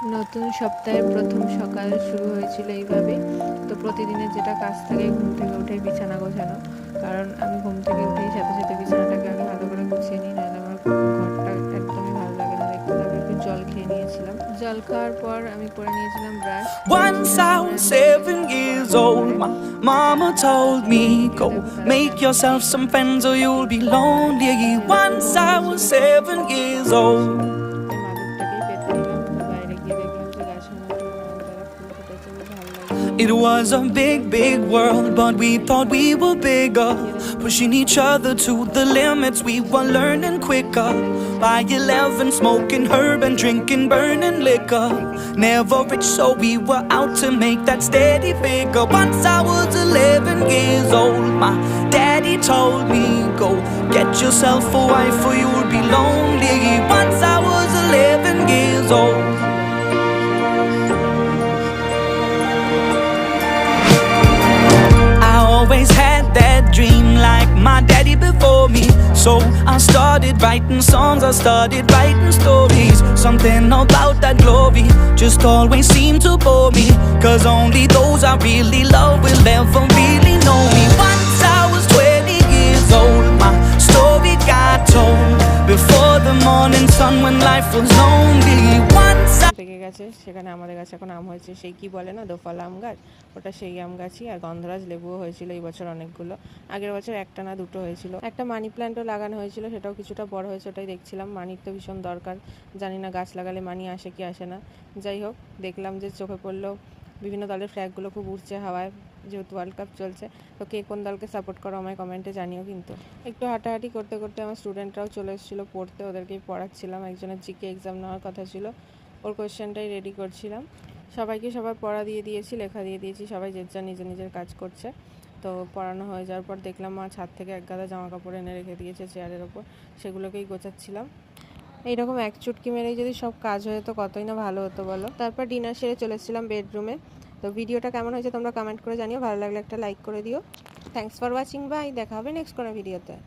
নতুন সপ্তাহের প্রথম সকাল শুরু হয়েছিল এইভাবে। তো প্রতিদিনের যেটা কাজ থাকে ঘুম থেকে উঠে বিছানা গোছানো, কারণ আমি ঘুম থেকে উঠেই সাথে সাথে বিছানাটাকে আগে ভালো করে গুছিয়ে নিই, নাহলে আমার ঘরটা একদমই ভালো লাগে না দেখতে। তারপর একটু জল খেয়ে নিয়েছিলাম, জল খাওয়ার পর আমি করে নিয়েছিলাম brush. Once I was 7 years old, my mama told me, go make yourself some friends or you'll be lonely. Once I was 7 years old. It was a big, big world, but we thought we were bigger, pushing each other to the limits. We were learning quicker. By 11, smoking herb and drinking burning liquor. Never rich, so we were out to make that steady figure. Once I was 11 years old, my daddy told me, go get yourself a wife or you'll be lonely. Once I was 11 years old. Always had that dream like my daddy before me. So I started writing songs, I started writing stories. Something about that glory just always seemed to bore me, 'cause only those I really love will ever really know me. Once I was 20 years old, my story got told before the morning sun when life was lonely. Once I পেকে গেছে, সেখানে আমাদের গাছে এখন আম হয়েছে, সেই কি বলে না দোফালা আম গাছ, ওটা সেই আম গাছই। আর গন্ধরাজ লেবুও হয়েছিল এই বছর অনেকগুলো, আগের বছর একটা না দুটো হয়েছিল। একটা মানি প্ল্যান্টও লাগানো হয়েছিল, সেটাও কিছুটা বড় হয়েছে, ওটাই দেখছিলাম। মানির তো ভীষণ দরকার, জানি না গাছ লাগালে মানি আসে কি আসে না। যাই হোক, দেখলাম যে চোখে পড়লো বিভিন্ন দলের ফ্ল্যাগগুলো খুব উড়ছে হাওয়ায়, যেহেতু ওয়ার্ল্ড কাপ চলছে। তো কে কোন দলকে সাপোর্ট করো আমায় কমেন্টে জানিও। কিন্তু একটু হাঁটাহাঁটি করতে করতে আমার স্টুডেন্টরাও চলে এসেছিলো পড়তে, ওদেরকেই পড়াচ্ছিলাম। একজনের জিকে এক্সাম নেওয়ার কথা ছিল, ওর কোয়েশ্চেনটাই রেডি করছিলাম। সবাইকে সবার পড়া দিয়ে দিয়েছি, লেখা দিয়ে দিয়েছি, সবাই যে যার নিজের নিজের কাজ করছে। তো পড়ানো হয়ে যাওয়ার পর দেখলাম মা ছাদ থেকে এক গাদা জামা কাপড় এনে রেখে দিয়েছে চেয়ারের ওপর, সেগুলোকেই গোছাচ্ছিলাম। এইরকম এক চুটকি মেরেই যদি সব কাজ হয়ে তো কতই না ভালো হতো বলো। তারপর ডিনার সেরে চলে এসেছিলাম বেডরুমে। তো ভিডিওটা কেমন হয়েছে তোমরা কমেন্ট করে জানিও, ভালো লাগলে একটা লাইক করে দিও। থ্যাঙ্কস ফর ওয়াচিং, বাই, দেখা হবে নেক্সট কোনো ভিডিওতে।